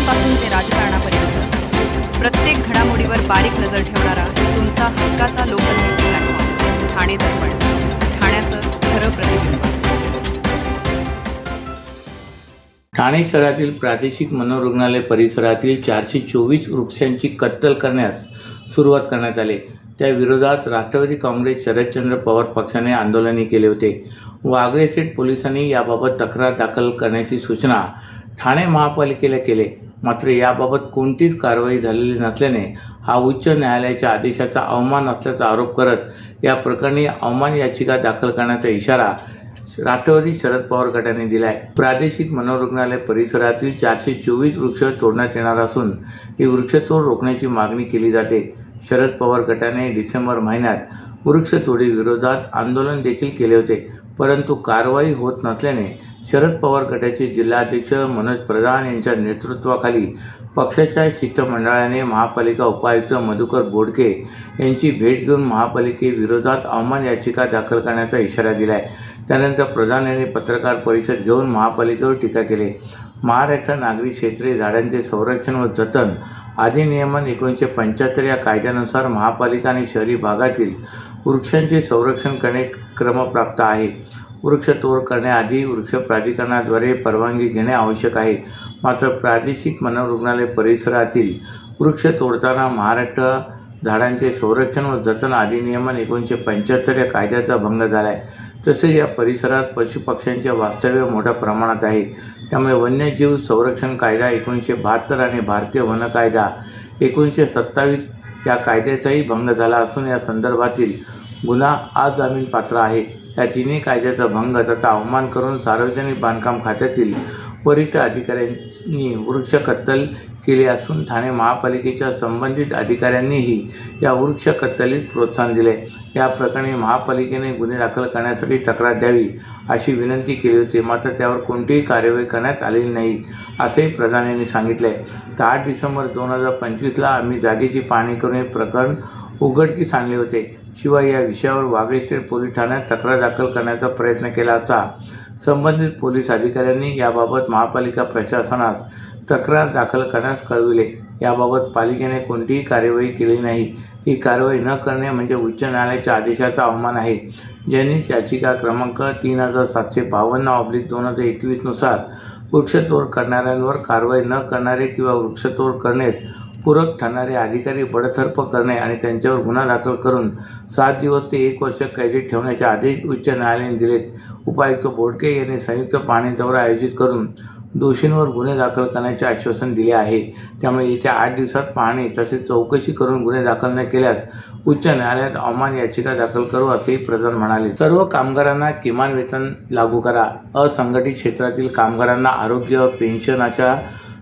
राजकारण्यांपासून ते राजकारणापर्यंत प्रत्येक घडामोडीवर बारीक नजर ठेवणारा तुमचा हक्काचा लोकल न्यूज प्लॅटफॉर्म ठाणे दर्पण, ठाण्याचं खरं प्रतिबिंब. ठाणे शहरातील प्रादेशिक मनोरुग्णालय परिसरातील 424 वृक्षांची कत्तल करण्यास सुरुवात करण्यात आली. त्या विरोधात राष्ट्रवादी काँग्रेस शरदचंद्र पवार पक्षाने आंदोलनही केले होते. वागळे स्टेट पोलिसांनी याबाबत तक्रार दाखल करण्याची सूचना ठाणे महापालिकेला केली. मात्र याबाबत कोणतीच कारवाई झालेली नसल्याने हा उच्च न्यायालयाच्या आदेशाचा अवमान असल्याचा आरोप करत या प्रकरणी अवमान याचिका दाखल करण्याचा इशारा राष्ट्रवादी शरद पवार गटाने दिलाय. प्रादेशिक मनोरुग्णालय परिसरातील 424 वृक्ष तोडण्यात येणार असून ही वृक्षतोड रोखण्याची मागणी केली जाते. शरद पवार गटाने डिसेंबर महिन्यात वृक्षतोडी विरोधात आंदोलन देखील केले होते, परंतु कारवाई होत नसल्याने शरद पवार गटाचे जिल्हाध्यक्ष मनोज प्रधान यांच्या नेतृत्वाखाली पक्षाच्या शिष्टमंडळाने महापालिका उपायुक्त मधुकर बोडके यांची भेट घेऊन महापालिकेविरोधात अवमान याचिका दाखल करण्याचा इशारा दिलाय. त्यानंतर प्रधान यांनी पत्रकार परिषद घेऊन महापालिकेवर टीका केली. महाराष्ट्र नागरी क्षेत्रीय झाडांचे संरक्षण व जतन अधिनियमन 1975 या कायद्यानुसार महापालिका आणि शहरी भागातील वृक्षांचे संरक्षण करणे क्रमप्राप्त आहे. वृक्षतोड करण्याआधी वृक्ष प्राधिकरणाद्वारे परवानगी घेणे आवश्यक आहे. मात्र प्रादेशिक मनोरुग्णालय परिसरातील वृक्ष तोडताना महाराष्ट्र झाडांचे संरक्षण व जतन अधिनियमन 1975 या कायद्याचा भंग झालाय. तसेच या परिसरात पशुपक्ष्यांचे वास्तव्य मोठ्या प्रमाणात आहे. त्यामुळे वन्यजीव संरक्षण कायदा 1972 आणि भारतीय वन कायदा 1927 या कायद्याचाही भंग झाला असून या संदर्भातील गुन्हा अजामीनपात्र आहे. त्या तिन्ही कायद्याचा भंग तथा अवमान करून सार्वजनिक बांधकाम खात्यातील वरिष्ठ अधिकाऱ्यांनी वृक्ष कत्तल केली असून ठाणे महापालिकेच्या संबंधित अधिकाऱ्यांनीही या वृक्ष कत्तलीस प्रोत्साहन दिले. या प्रकरणी महापालिकेने गुन्हे दाखल करण्यासाठी तक्रार द्यावी अशी विनंती केली होती, मात्र त्यावर कोणतीही कार्यवाही करण्यात आलेली नाही असेही प्रधान यांनी सांगितले. 8 डिसेंबर 2025ला आम्ही जागेची पाहणी करून हे प्रकरण उघडकीस आणले होते. शिवाय या विषयावर वागळे स्टेट पोलीस ठाण्यात तक्रार दाखल करण्याचा प्रयत्न केला असता संबंधित पोलीस अधिकाऱ्यांनी याबाबत महापालिका प्रशासनास तक्रार दाखल करण्यास कळविले. याबाबत पालिकेने कोणतीही कार्यवाही केली नाही. ही कारवाई न करणे म्हणजे उच्च न्यायालयाच्या आदेशाचा अवमान आहे. जनहित याचिका क्रमांक 3752/2021 नुसार वृक्षतोड करणाऱ्यांवर कारवाई न करणारे किंवा वृक्षतोड करण्यास पूरक ठरणारे अधिकारी बडतर्फ करणे आणि त्यांच्यावर गुन्हा दाखल करून 7 दिवस ते 1 वर्ष कैदेत ठेवण्याचे आदेश उच्च न्यायालयाने दिलेत. उपायुक्त बोडके यांनी संयुक्त पाहणी दौरा आयोजित करून दोषींवर गुन्हे दाखल करण्याचे आश्वासन दिले आहे. त्यामुळे येत्या 8 दिवसात पाहणी तसेच चौकशी करून गुन्हे दाखल न केल्यास उच्च न्यायालयात अवमान याचिका दाखल करू असेही प्रधान म्हणाले. सर्व कामगारांना किमान वेतन लागू करा. असंघटित क्षेत्रातील कामगारांना आरोग्य पेन्शनच्या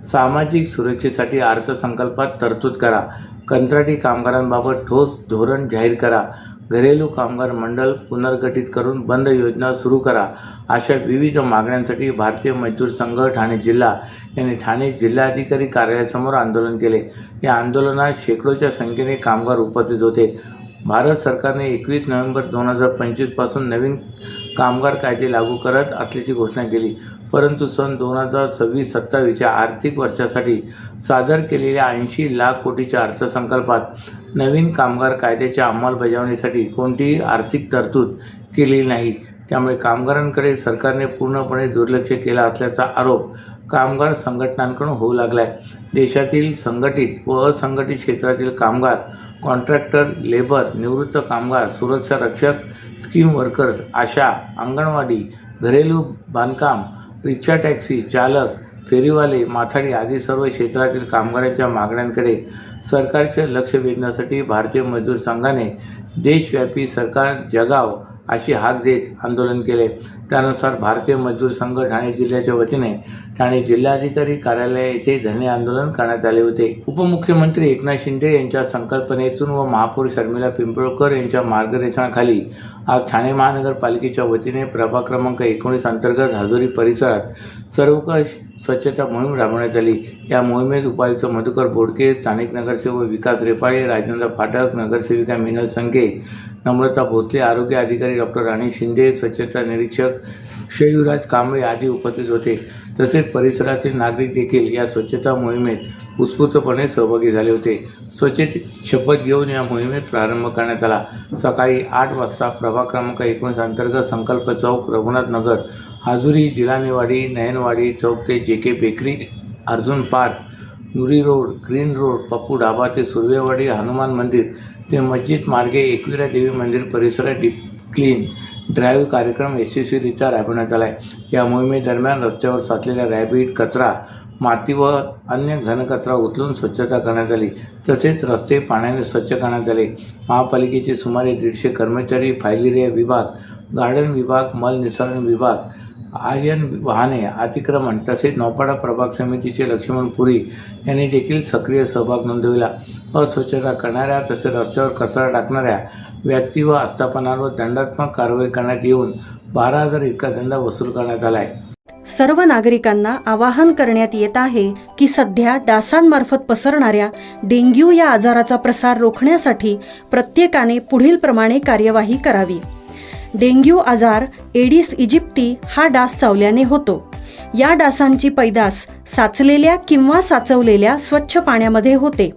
सामाजिक सुरक्षेसाठी अर्थसंकल्पात तरतूद करा. कंत्राटी कामगारांबाबत ठोस धोरण जाहीर करा. घरेलू कामगार मंडळ पुनर्गठित करून बंद योजना सुरू करा. अशा विविध मागण्यांसाठी भारतीय मजदूर संघ ठाणे जिल्हा यांनी ठाणे जिल्हाधिकारी कार्यालयासमोर आंदोलन केले. या आंदोलनात शेकडोच्या संख्येने कामगार उपस्थित होते. भारत सरकारने 21 नोव्हेंबर 2025 पासून नवीन कामगार कायदे लागू करत असल्याची घोषणा केली, परंतु सन 2026-27 या आर्थिक वर्षासाठी सादर केलेल्या 80 लाख कोटीच्या अर्थसंकल्पात नवीन कामगार कायद्याच्या अंमलबजावणीसाठी कोणतीही आर्थिक तरतूद केलेली नाही. त्यामुळे कामगारांकडे सरकारने पूर्णपणे दुर्लक्ष केला असल्याचा आरोप कामगार संघटनांकडून होऊ लागलाय. देशातील संघटित व असंघटित क्षेत्रातील कामगार, कॉन्ट्रॅक्टर लेबर, निवृत्त कामगार, सुरक्षा रक्षक, स्कीम वर्कर्स, आशा, अंगणवाडी, घरेलू बांधकाम, रिक्षा टॅक्सी चालक, फेरीवाले, माथाडी आदी सर्व क्षेत्रातील कामगारांच्या मागण्यांकडे सरकारचे लक्ष वेधण्यासाठी भारतीय मजदूर संघाने देशव्यापी सरकार जगाव अशी हाक देत आंदोलन केले. त्यानुसार भारतीय मजदूर संघ ठाणे जिल्ह्याच्या वतीने ठाणे जिल्हाधिकारी कार्यालय येथे धरणे आंदोलन करण्यात आले होते. उपमुख्यमंत्री एकनाथ शिंदे यांच्या संकल्पनेतून व महापौर शर्मिला पिंपळकर यांच्या मार्गदर्शनाखाली आज ठाणे महानगरपालिकेच्या वतीने प्रभाग क्रमांक 19 अंतर्गत हाजोरी परिसरात सर्वकष स्वच्छता मोहीम राबवण्यात आली. या मोहिमेत उपायुक्त मधुकर बोडके, स्थानिक नगरसेवक विकास रेपाळे, राजेंद्र फाटक, नगरसेविका मिनल संके, नम्रता भोसले, आरोग्य अधिकारी डॉक्टर राणी शिंदे, स्वच्छता निरीक्षक शयुराज कांबळे आदी उपस्थित होते. तसेच परिसरातील नागरिक देखील या स्वच्छता मोहिमेत उत्स्फूर्तपणे सहभागी झाले होते. स्वच्छतेची शपथ घेऊन या मोहिमेत प्रारंभ करण्यात आला. सकाळी 8 वाजता प्रभाग क्रमांक 19 अंतर्गत संकल्प चौक, रघुनाथ नगर, हाजुरी, जिलानीवाडी, नयनवाडी चौक ते JK bakery, Arjun park, Noori road, green road, Pappu dhaba ते सुर्वेवाडी, हनुमान मंदिर ते मस्जिद मार्गे एकविरा देवी मंदिर परिसरात डीप क्लीन ड्राईव्ह कार्यक्रम यशस्वीरित्या राबवण्यात आला आहे. या मोहिमेदरम्यान रस्त्यावर साचलेल्या रॅबिट, कचरा, माती व अन्य घनकचरा उचलून स्वच्छता करण्यात आली. तसेच रस्ते पाण्याने स्वच्छ करण्यात आले. महापालिकेचे सुमारे 150 कर्मचारी, फायलेरिया विभाग, गार्डन विभाग, मल निस्सारण विभाग, आयन वाहने अतिक्रमण तसेच नौपाडा प्रभाग समितीचे लक्ष्मण पुरी यांनी देखील सक्रिय सहभाग नोंदविला. अस्वच्छता करणाऱ्या तसेच रस्त्यावर कचरा टाकणाऱ्या व्यक्ती व आस्थापनांवर दंडात्मक कारवाई करण्यात येऊन 12,000 इतका दंड वसूल करण्यात आला आहे. सर्व नागरिकांना आवाहन करण्यात येत आहे की सध्या डासांमार्फत पसरणाऱ्या डेंग्यू या आजाराचा प्रसार रोखण्यासाठी प्रत्येकाने पुढील प्रमाणे कार्यवाही करावी. डेंग्यू आजार एडिस इजिप्ती हा डास चावल्याने होतो. या डासांची पैदास साचलेल्या किंवा साचवलेल्या स्वच्छ पाण्यामध्ये होते.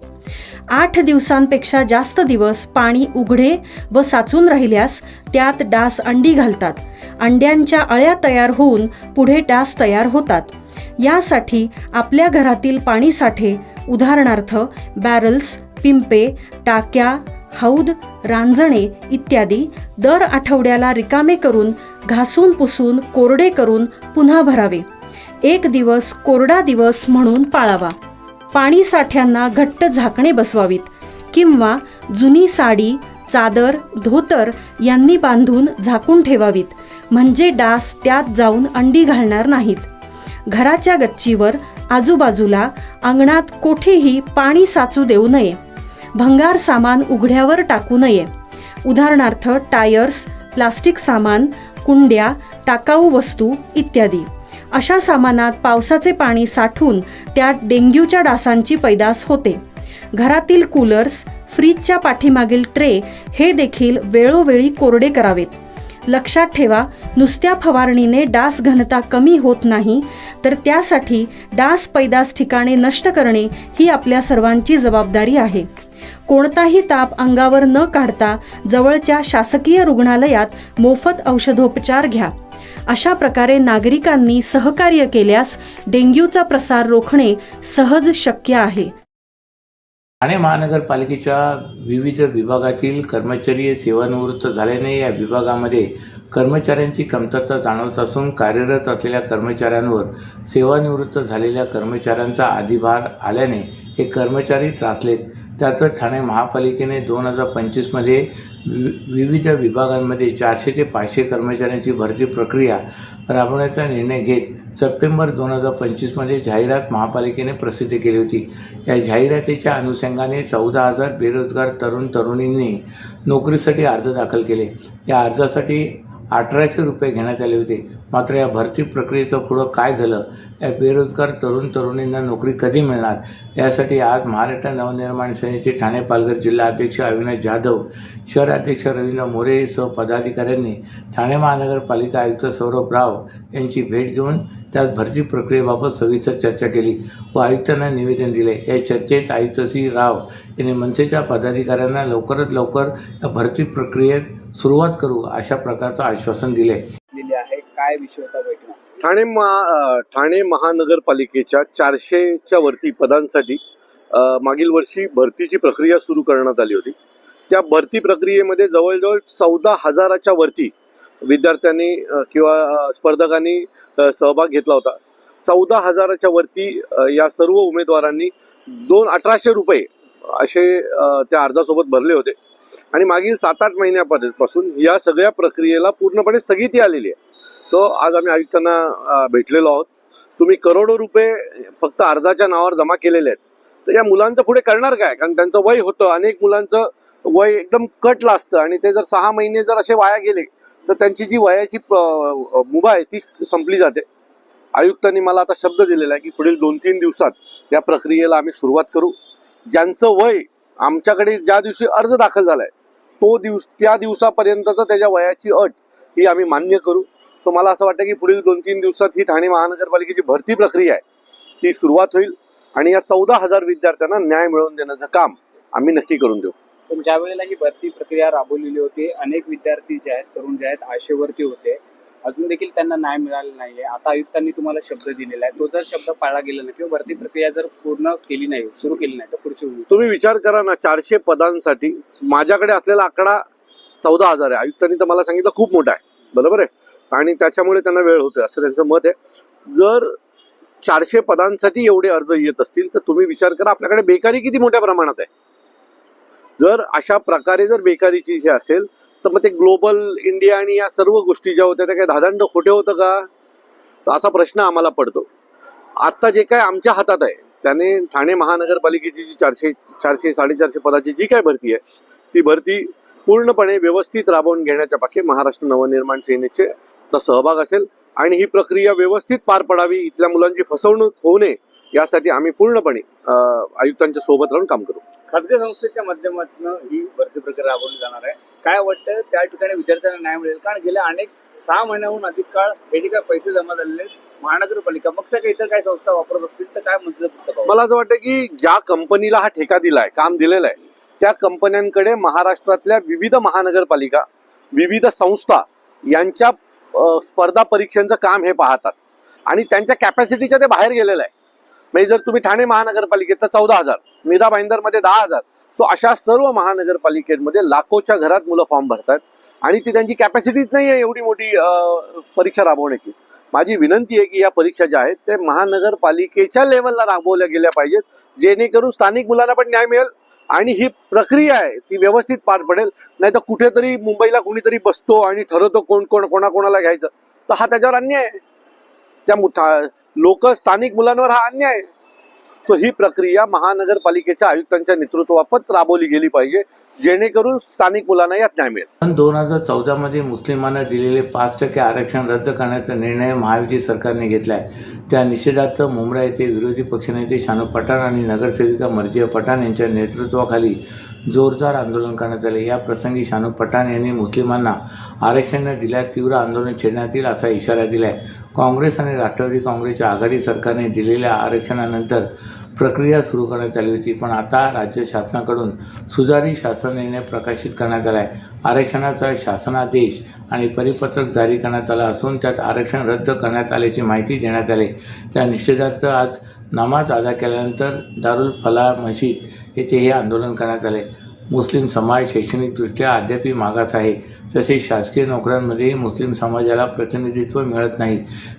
8 दिवसांपेक्षा जास्त दिवस पाणी उघडे व साचून राहिल्यास त्यात डास अंडी घालतात. अंड्यांच्या अळ्या तयार होऊन पुढे डास तयार होतात. यासाठी आपल्या घरातील पाणीसाठे उदाहरणार्थ बॅरल्स, पिंपे, टाक्या, हौद, रांजणे इत्यादी दर आठवड्याला रिकामे करून घासून पुसून कोरडे करून पुन्हा भरावे. 1 दिवस कोरडा दिवस म्हणून पाळावा. पाणी साठ्यांना घट्ट झाकणे बसवावीत किंवा जुनी साडी, चादर, धोतर यांनी बांधून झाकून ठेवावीत, म्हणजे डास त्यात जाऊन अंडी घालणार नाहीत. घराच्या गच्चीवर, आजूबाजूला, अंगणात कोठेही पाणी साचू देऊ नये. भंगार सामान उघड्यावर टाकू नये. उदाहरणार्थ टायर्स, प्लास्टिक सामान, कुंड्या, टाकाऊ वस्तू इत्यादी. अशा सामानात पावसाचे पाणी साठून त्यात डेंग्यूच्या डासांची पैदास होते. घरातील कूलर्स, फ्रीजच्या पाठीमागील ट्रे हे देखील वेळोवेळी कोरडे करावेत. लक्षात ठेवा, नुसत्या फवारणीने डास घनता कमी होत नाही, तर त्यासाठी डास पैदास ठिकाणे नष्ट करणे ही आपल्या सर्वांची जबाबदारी आहे. कोणताही ताप अंगावर न काढता जवळच्या शासकीय रुग्णालयात मोफत औषधोपचार घ्या. अशा प्रकारे नागरिकांनी सहकार्य केल्यास डेंग्यूचा प्रसार रोखणे सहज शक्य आहे. ठाणे महानगरपालिकेच्या विविध विभागातील कर्मचारी सेवानिवृत्त झाल्याने या विभागामध्ये कर्मचाऱ्यांची कमतरता जाणवत असून कार्यरत असलेल्या कर्मचाऱ्यांवर सेवानिवृत्त झालेल्या कर्मचाऱ्यांचा अधिभार आल्याने हे कर्मचारी त्रासलेत. त्यातच ठाणे महापालिकेने 2025 मध्ये विविध विभागांमध्ये 400 ते 500 कर्मचाऱ्यांची भरती प्रक्रिया राबवण्याचा निर्णय घेत सप्टेंबर 2025 मध्ये जाहिरात महापालिकेने प्रसिद्ध केली होती. या जाहिरातीच्या अनुषंगाने 14,000 बेरोजगार तरुण तरुणींनी नोकरीसाठी अर्ज दाखल केले. या अर्जासाठी 1,800 रुपये घेण्यात आले होते. मात्र या भरती प्रक्रियेचं पुढं काय झालं, या बेरोजगार तरुण तरुणींना नोकरी कधी मिळणार, यासाठी आज महाराष्ट्र नवनिर्माण सेनेचे ठाणे पालघर जिल्हा अध्यक्ष अविनाश जाधव, शहर अध्यक्ष रवींद्र मोरे सह पदाधिकाऱ्यांनी ठाणे महानगरपालिका आयुक्त सौरभ राव यांची भेट घेऊन त्यात भरती प्रक्रियेबाबत सविस्तर चर्चा केली व आयुक्तांना निवेदन दिले. या चर्चेत आयुक्त श्री राव यांनी मनसेच्या पदाधिकाऱ्यांना लवकरात लवकर या भरती प्रक्रियेत सुरुवात करू अशा प्रकारचं आश्वासन दिले. काय विषय होता बैठक? ठाणे महानगरपालिकेच्या 400च्या वरती पदांसाठी मागील वर्षी भरतीची प्रक्रिया सुरू करण्यात आली होती. त्या भरती प्रक्रियेमध्ये जवळजवळ 14,000च्या वरती विद्यार्थ्यांनी किंवा स्पर्धकांनी सहभाग घेतला होता. 14,000च्या वरती या सर्व उमेदवारांनी 1,800 रुपये असे त्या अर्जासोबत भरले होते आणि मागील 7-8 महिन्यापासून या सगळ्या प्रक्रियेला पूर्णपणे स्थगिती आलेली आहे. तो आज आम्ही आयुक्तांना भेटलेलो आहोत. तुम्ही करोडो रुपये फक्त अर्जाच्या नावावर जमा केलेले आहेत, तर या मुलांचं पुढे करणार काय? कारण त्यांचं वय होतं, अनेक मुलांचं वय एकदम कटलं असतं आणि ते जर 6 महिने जर असे वाया गेले तर त्यांची जी वयाची मुभा आहे ती संपली जाते. आयुक्तांनी मला आता शब्द दिलेला आहे की पुढील 2-3 दिवसात या प्रक्रियेला आम्ही सुरुवात करू. ज्यांचं वय आमच्याकडे ज्या दिवशी अर्ज दाखल झालाय त्या दिवसापर्यंतचं त्याच्या वयाची अट ही आम्ही मान्य करू. तर मला असं वाटतं की पुढील 2-3 दिवसात ही ठाणे महानगरपालिकेची भरती प्रक्रिया आहे ती सुरुवात होईल आणि या 14,000 विद्यार्थ्यांना न्याय मिळवून देण्याचं काम आम्ही नक्की करून देऊ. पण ज्या वेळेला ही भरती प्रक्रिया राबवलेली होती, अनेक विद्यार्थी जे आहेत, तरुण जे आहेत, आशेवरती होते. अजून देखील त्यांना न्याय मिळाला नाहीये. आता आयुक्तांनी तुम्हाला शब्द दिलेला आहे, तो जर शब्द पाळला गेला नाही किंवा भरती प्रक्रिया जर पूर्ण केली नाही, सुरू केली नाही, तर पुढची होईल. तुम्ही विचार करा ना, 400 पदांसाठी माझ्याकडे असलेला आकडा 14,000 आहे. आयुक्तांनी तर मला सांगितलं खूप मोठा आहे, बरोबर आहे, आणि त्याच्यामुळे त्यांना वेळ होतोय असं त्यांचं मत आहे. जर 400 पदांसाठी एवढे अर्ज येत असतील तर तुम्ही विचार करा आपल्याकडे बेकारी किती मोठ्या प्रमाणात आहे. जर अशा प्रकारे जर बेकारीची हे असेल तर मग ते ग्लोबल इंडिया आणि या सर्व गोष्टी ज्या होत्या त्या काही धादांड खोटे होतं का, तर असा प्रश्न आम्हाला पडतो. आता जे काय आमच्या हातात आहे त्याने ठाणे महानगरपालिकेची जी 400-450 पदाची जी काय भरती आहे ती भरती पूर्णपणे व्यवस्थित राबवून घेण्याच्या पाठी महाराष्ट्र नवनिर्माण सेनेचा सहभाग असेल आणि ही प्रक्रिया व्यवस्थित पार पडावी, इथल्या मुलांची फसवणूक होऊ नये यासाठी आम्ही पूर्णपणे आयुक्तांच्या सोबत राहून काम करू. खासगी संस्थेच्या माध्यमातून ही भरती प्रक्रिया राबवली जाणार आहे. काय वाटतं त्या ठिकाणी विद्यार्थ्यांना न्याय मिळेल? कारण गेल्या अनेक 6 महिन्याहून अधिक काळ हे जे काय पैसे जमा झालेले महानगरपालिका मग त्या इतर काही संस्था वापरत असतील तर काय म्हणतात? मला असं वाटतं की ज्या कंपनीला हा ठेका दिलाय, काम दिलेलं आहे, त्या कंपन्यांकडे महाराष्ट्रातल्या विविध महानगरपालिका, विविध संस्था यांच्या स्पर्धा परीक्षांचं काम हे पाहतात आणि त्यांच्या कॅपॅसिटीच्या ते बाहेर गेलेलं आहे. म्हणजे जर तुम्ही ठाणे महानगरपालिकेत तर 14,000, मीरा भाईंदरमध्ये 10,000, सो अशा सर्व महानगरपालिकेमध्ये लाखोच्या घरात मुलं फॉर्म भरतात आणि ती त्यांची कॅपॅसिटीच नाही आहे एवढी मोठी परीक्षा राबवण्याची. माझी विनंती आहे की या परीक्षा ज्या आहेत ते महानगरपालिकेच्या लेवलला राबवल्या गेल्या पाहिजेत, जेणेकरून स्थानिक मुलांना पण न्याय मिळेल आणि ही प्रक्रिया आहे ती व्यवस्थित पार पडेल. नाही तर कुठेतरी मुंबईला कोणीतरी बसतो आणि ठरवतो कोणाकोणाला घ्यायचं, तर हा त्याच्यावर अन्याय आहे. त्या लोक स्थानिक मुलांवर हा अन्याय आहे. सो ही प्रक्रिया महानगरपालिकेच्या आयुक्तांच्या नेतृत्वात राबवली गेली पाहिजे, जेणेकरून स्थानिक मुलांना यात न्याय मिळेल. पण 2014 मध्ये मुस्लिमांना दिलेले 5% आरक्षण रद्द करण्याचा निर्णय महायुती सरकारने घेतलाय. त्या निषेधार्थ मुंब्रा येथे विरोधी पक्षनेते शानू पठाण आणि नगरसेविका मर्जिया पठाण यांच्या नेतृत्वाखाली जोरदार आंदोलन करण्यात आले. या प्रसंगी शानू पठाण यांनी मुस्लिमांना आरक्षण न दिल्यास तीव्र आंदोलन छेडण्यात येईल असा इशारा दिलाय. काँग्रेस आणि राष्ट्रवादी काँग्रेसच्या आघाडी सरकारने दिलेल्या आरक्षणानंतर प्रक्रिया सुरू करण्यात आली होती, पण आता राज्य शासनाकडून सुधारित शासन निर्णय प्रकाशित करण्यात आला आहे. आरक्षणाचा शासनादेश आणि परिपत्रक जारी करण्यात आला असून त्यात आरक्षण रद्द करण्यात आल्याची माहिती देण्यात आली. त्या निषेधार्थ आज नमाज अदा केल्यानंतर दारुल फलाह मस्जिद येथे हे आंदोलन करण्यात आले. मुस्लिम समाज शैक्षणिकदृष्ट्या अद्यापही मागास आहे, तसेच शासकीय नोकऱ्यांमध्येही मुस्लिम समाजाला प्रतिनिधित्व मिळत नाही.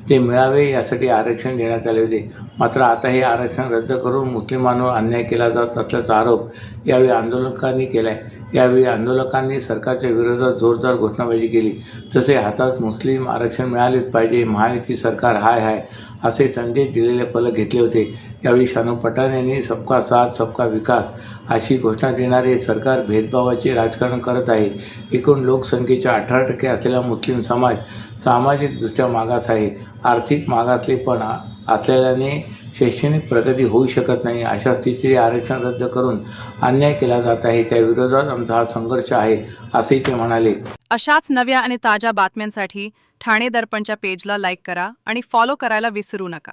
ते मिळावे यासाठी आरक्षण देण्यात आले होते. मात्र आता हे आरक्षण रद्द करून मुस्लिमांवर अन्याय केला जात असल्याचा आरोप यावेळी आंदोलकांनी केला आहे. यावेळी आंदोलकांनी सरकारच्या विरोधात जोरदार घोषणाबाजी केली. तसे हातात मुस्लिम आरक्षण मिळालेच पाहिजे, महायुती सरकार हाय असे संदेश दिलेले फलक घेतले होते. यावेळी शानू पठाण यांनी सबका साथ सबका विकास अशी घोषणा देणारे सरकार भेदभावाचे राजकारण करत आहे. एकूण लोकसंख्येच्या 18% असलेला मुस्लिम समाज सामाजिकदृष्ट्या मागास आहे. आर्थिक मागासलेपणा असलेल्याने शैक्षणिक प्रगती होऊ शकत नाही. अशा स्थितीत आरक्षण रद्द करून अन्याय केला जात आहे. त्या विरोधात आमचा हा संघर्ष आहे असेही ते म्हणाले. अशाच नव्या आणि ताज्या बातम्यांसाठी ठाणे दर्पणच्या पेजला लाईक करा आणि फॉलो करायला विसरू नका.